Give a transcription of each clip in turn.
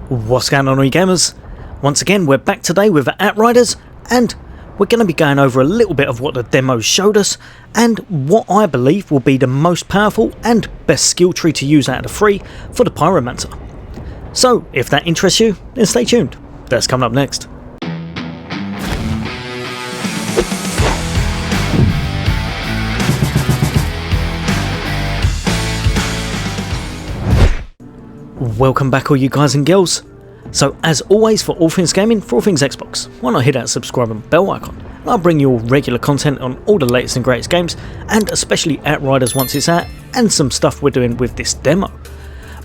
What's going on, all you gamers? Once again, we're back today with Outriders, and we're going to be going over a little bit of what the demo showed us and what I believe will be the most powerful and best skill tree to use out of the three for the pyromancer. So if that interests you, then stay tuned. That's coming up next. Welcome back, all you guys and girls. So as always, for all things gaming, for all things Xbox, why not hit that subscribe and bell icon, and I'll bring you all regular content on all the latest and greatest games, and especially Outriders once it's out, and some stuff we're doing with this demo.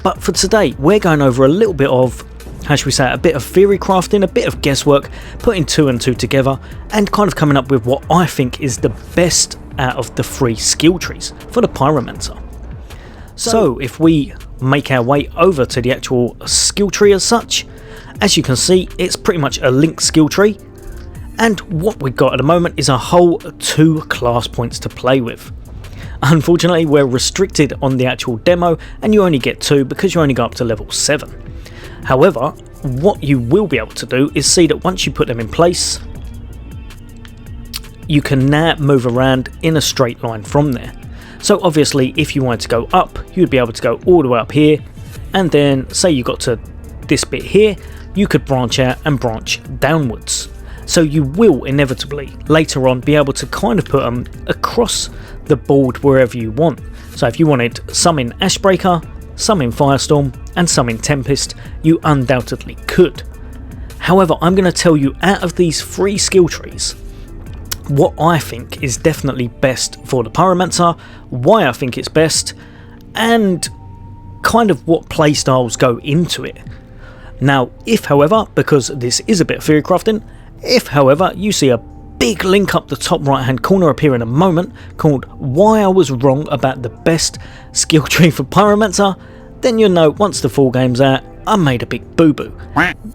But for today, we're going over a little bit of, how should we say, a bit of theory crafting, a bit of guesswork, putting two and two together, and kind of coming up with what I think is the best out of the three skill trees for the pyromancer. So if we make our way over to the actual skill tree as such, as you can see, it's pretty much a linked skill tree, and what we've got at the moment is a whole 2 class points to play with. Unfortunately, we're restricted on the actual demo and you only get 2 because you only go up to level 7. However, what you will be able to do is see that once you put them in place, you can now move around in a straight line from there. So obviously, if you wanted to go up, you'd be able to go all the way up here, and then say you got to this bit here, you could branch out and branch downwards. So you will inevitably later on be able to kind of put them across the board wherever you want. So if you wanted some in Ashbreaker, some in Firestorm, and some in Tempest, you undoubtedly could. However, I'm going to tell you, out of these 3 skill trees, what I think is definitely best for the pyromancer, why I think it's best, and kind of what playstyles go into it. Now, if however, because this is a bit of theory crafting, if however you see a big link up the top right hand corner appear in a moment called "Why I Was Wrong About the Best Skill Tree for Pyromancer," then you'll know once the full game's out, I made a big boo-boo.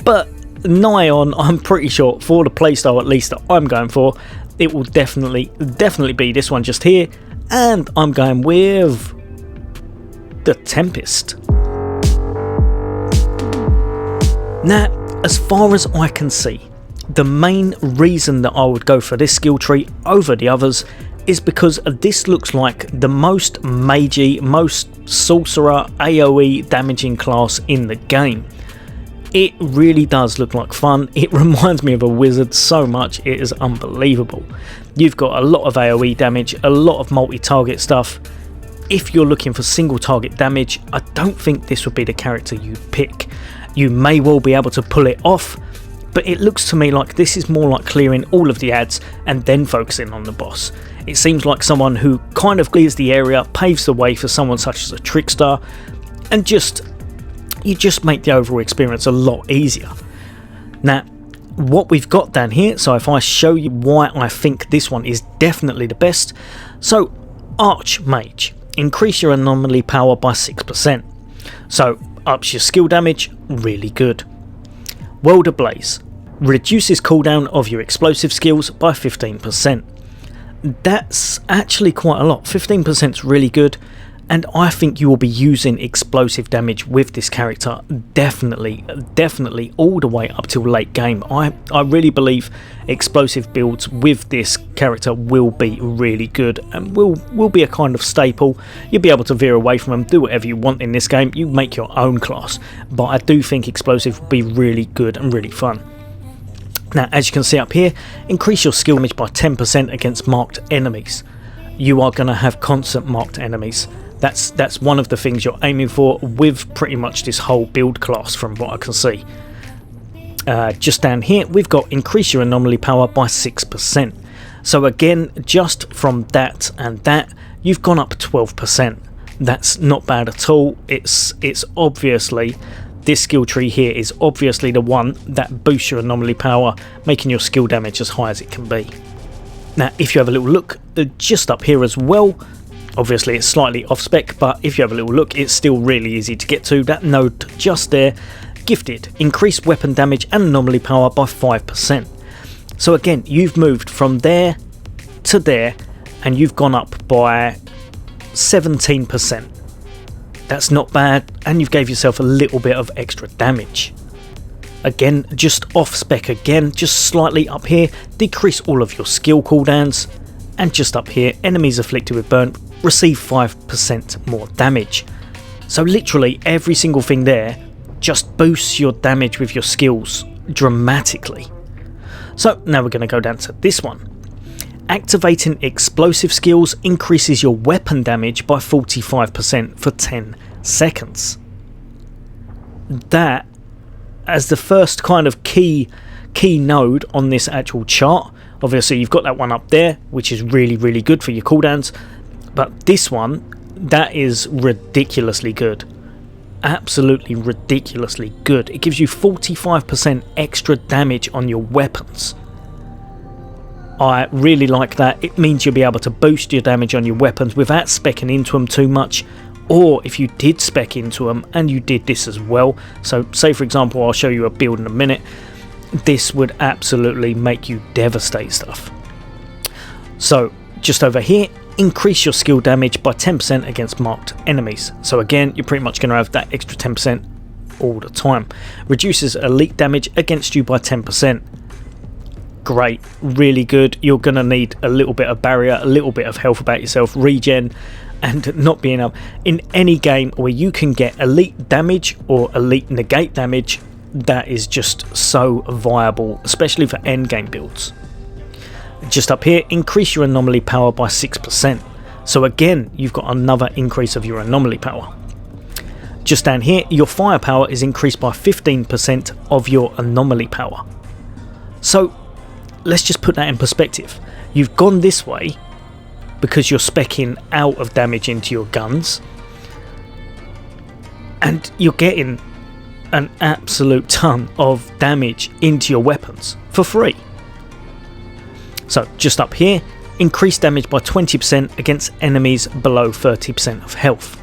But nigh on, I'm pretty sure for the playstyle at least that I'm going for, it will definitely be this one just here, and I'm going with the Tempest. Now, as far as I can see, the main reason that I would go for this skill tree over the others is because this looks like the most magey, most sorcerer AoE damaging class in the game. It really does look like fun. It reminds me of a wizard so much, it is unbelievable. You've got a lot of AoE damage, a lot of multi-target stuff. If you're looking for single target damage, I don't think this would be the character you'd pick. You may well be able to pull it off, but it looks to me like this is more like clearing all of the ads and then focusing on the boss. It seems like someone who kind of clears the area, paves the way for someone such as a trickster, and you just make the overall experience a lot easier. Now, what we've got down here, so if I show you why I think this one is definitely the best. So, Archmage, increase your anomaly power by 6%. So, ups your skill damage, really good. World Ablaze, reduces cooldown of your explosive skills by 15%. That's actually quite a lot. 15% is really good, and I think you will be using explosive damage with this character definitely all the way up till late game. I really believe explosive builds with this character will be really good and will be a kind of staple. You'll be able to veer away from them, do whatever you want in this game, you make your own class, but I do think explosive will be really good and really fun. Now, as you can see up here, increase your skill damage by 10% against marked enemies. You are going to have constant marked enemies. That's one of the things you're aiming for with pretty much this whole build class from what I can see. Just down here we've got increase your anomaly power by 6%. So again, just from that and that, you've gone up 12%. That's not bad at all. It's obviously, this skill tree here is obviously the one that boosts your anomaly power, making your skill damage as high as it can be. Now, if you have a little look just up here as well, obviously it's slightly off spec, but if you have a little look, it's still really easy to get to. That node just there, gifted, increased weapon damage and anomaly power by 5%. So again, you've moved from there to there, and you've gone up by 17%. That's not bad, and you've gave yourself a little bit of extra damage. Again, just off spec again, just slightly up here, decrease all of your skill cooldowns, and just up here, enemies afflicted with burn receive 5% more damage. So literally every single thing there just boosts your damage with your skills dramatically. So now we're going to go down to this one. Activating explosive skills increases your weapon damage by 45% for 10 seconds. That, as the first kind of key node on this actual chart, obviously you've got that one up there, which is really good for your cooldowns, but this one, that is ridiculously good. Absolutely ridiculously good. It gives you 45% extra damage on your weapons. I really like that. It means you'll be able to boost your damage on your weapons without speccing into them too much, or if you did spec into them and you did this as well. So say for example, I'll show you a build in a minute, this would absolutely make you devastate stuff. So just over here, increase your skill damage by 10% against marked enemies. So again, you're pretty much going to have that extra 10% all the time. Reduces elite damage against you by 10%. Great, really good. You're going to need a little bit of barrier, a little bit of health about yourself, regen, and not being able in any game where you can get elite damage or elite negate damage. That is just so viable, especially for end game builds. Just up here, increase your anomaly power by 6%. So again, you've got another increase of your anomaly power. Just down here, your firepower is increased by 15% of your anomaly power. So let's just put that in perspective. You've gone this way because you're speccing out of damage into your guns, and you're getting an absolute ton of damage into your weapons for free. So just up here, increase damage by 20% against enemies below 30% of health.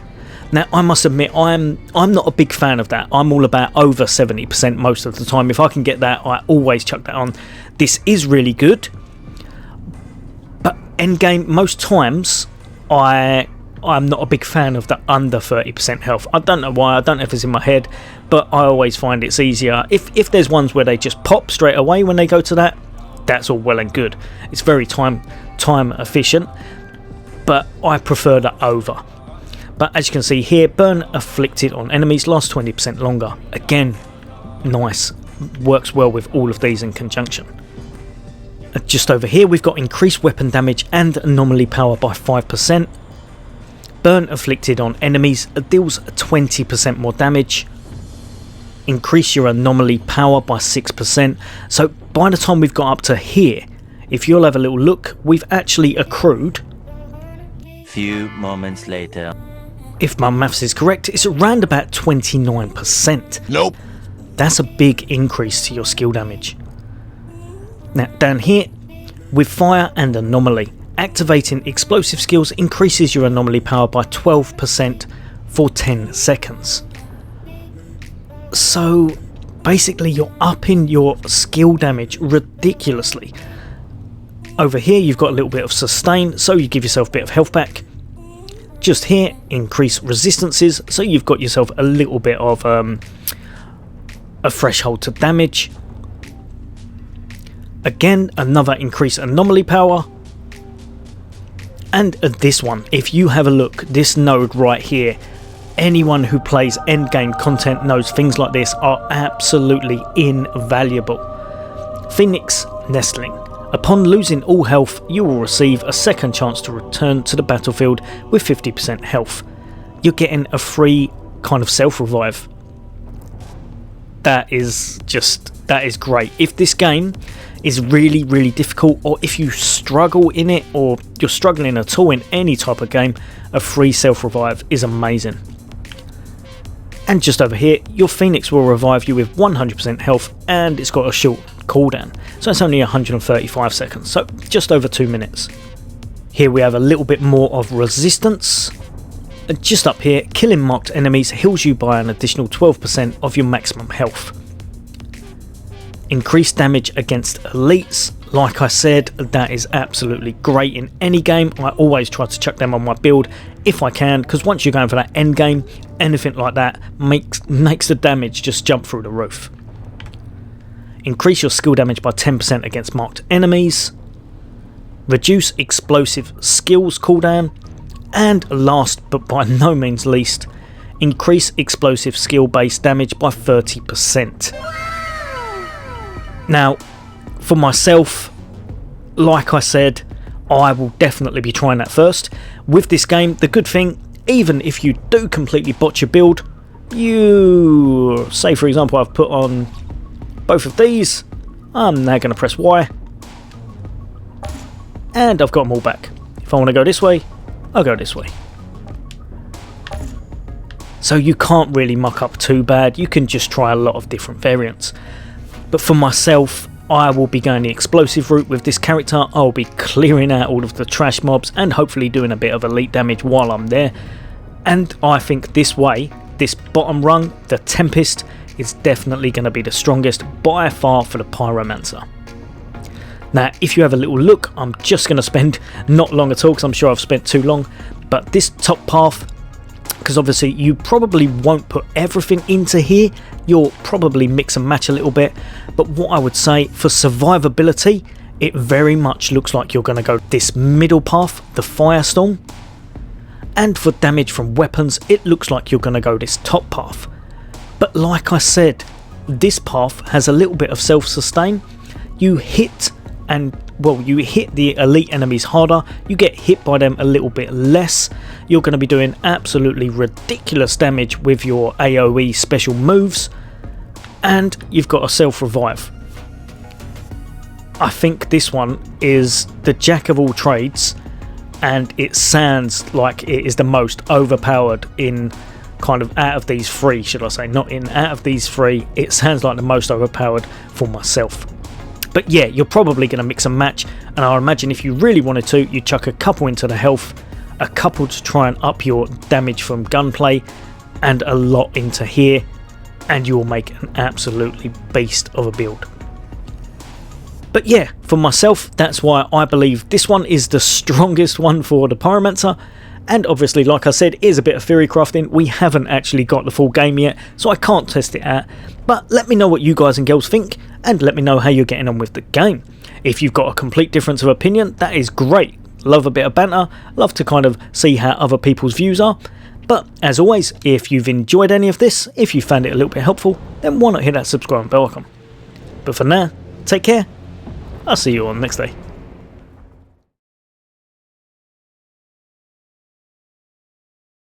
Now I must admit, I'm not a big fan of that. I'm all about over 70% most of the time. If I can get that, I always chuck that on. This is really good, but endgame, most times I'm not a big fan of the under 30% health. I don't know why, I don't know if it's in my head, but I always find it's easier. If there's ones where they just pop straight away when they go to that, that's all well and good. It's very time efficient, but I prefer the over. But as you can see here, burn afflicted on enemies lasts 20% longer. Again, nice. Works well with all of these in conjunction. Just over here, we've got increased weapon damage and anomaly power by 5%. Burn afflicted on enemies deals 20% more damage. Increase your anomaly power by 6%. So by the time we've got up to here, if you'll have a little look, we've actually accrued. Few moments later. If my maths is correct, it's around about 29%. Nope. That's a big increase to your skill damage. Now down here, with fire and anomaly, activating explosive skills increases your anomaly power by 12% for 10 seconds. So basically you're upping your skill damage ridiculously. Over here you've got a little bit of sustain, so you give yourself a bit of health back. Just here, increase resistances, so you've got yourself a little bit of a threshold to damage. Again, another increase anomaly power. And this one, if you have a look, this node right here, anyone who plays endgame content knows things like this are absolutely invaluable. Phoenix Nestling. Upon losing all health, you will receive a second chance to return to the battlefield with 50% health. You're getting a free kind of self-revive. That is great. If this game is really difficult, or if you struggle in it, or you're struggling at all in any type of game, a free self-revive is amazing. And just over here, your Phoenix will revive you with 100% health, and it's got a short cooldown, so it's only 135 seconds, so just over 2 minutes. Here we have a little bit more of resistance. Just up here, killing marked enemies heals you by an additional 12% of your maximum health. Increased damage against elites, like I said, that is absolutely great in any game. I always try to chuck them on my build if I can, because once you're going for that end game, anything like that makes the damage just jump through the roof. increase your skill damage by 10% against marked enemies, reduce explosive skills cooldown, and last but by no means least, increase explosive skill based damage by 30%. Now, for myself, like I said, I will definitely be trying that first. With this game, the good thing, even if you do completely botch your build, you say for example I've put on both of these, I'm now going to press Y, and I've got them all back. If I want to go this way, I'll go this way. So you can't really muck up too bad, you can just try a lot of different variants. But for myself, I will be going the explosive route with this character. I'll be clearing out all of the trash mobs and hopefully doing a bit of elite damage while I'm there. And I think this way, this bottom rung, the Tempest, is definitely going to be the strongest by far for the Pyromancer. Now, if you have a little look, I'm just going to spend not long at all because I'm sure I've spent too long. But this top path, because obviously you probably won't put everything into here, you'll probably mix and match a little bit, but what I would say for survivability, it very much looks like you're going to go this middle path, the Firestorm, and for damage from weapons it looks like you're going to go this top path. But like I said, this path has a little bit of self-sustain. You hit you hit the elite enemies harder, you get hit by them a little bit less, you're going to be doing absolutely ridiculous damage with your AoE special moves, and you've got a self-revive. I think this one is the jack of all trades, and it sounds like it is the most overpowered in kind of out of these three, should I say, out of these three, it sounds like the most overpowered for myself. But yeah, you're probably going to mix and match, and I imagine if you really wanted to, you chuck a couple into the health, a couple to try and up your damage from gunplay, and a lot into here, and you'll make an absolutely beast of a build. But yeah, for myself, that's why I believe this one is the strongest one for the Pyromancer. And obviously, like I said, is a bit of theory crafting. We haven't actually got the full game yet, so I can't test it out. But let me know what you guys and girls think, and let me know how you're getting on with the game. If you've got a complete difference of opinion, that is great. Love a bit of banter, love to kind of see how other people's views are. But as always, if you've enjoyed any of this, if you found it a little bit helpful, then why not hit that subscribe and bell icon. But for now, take care. I'll see you all next day.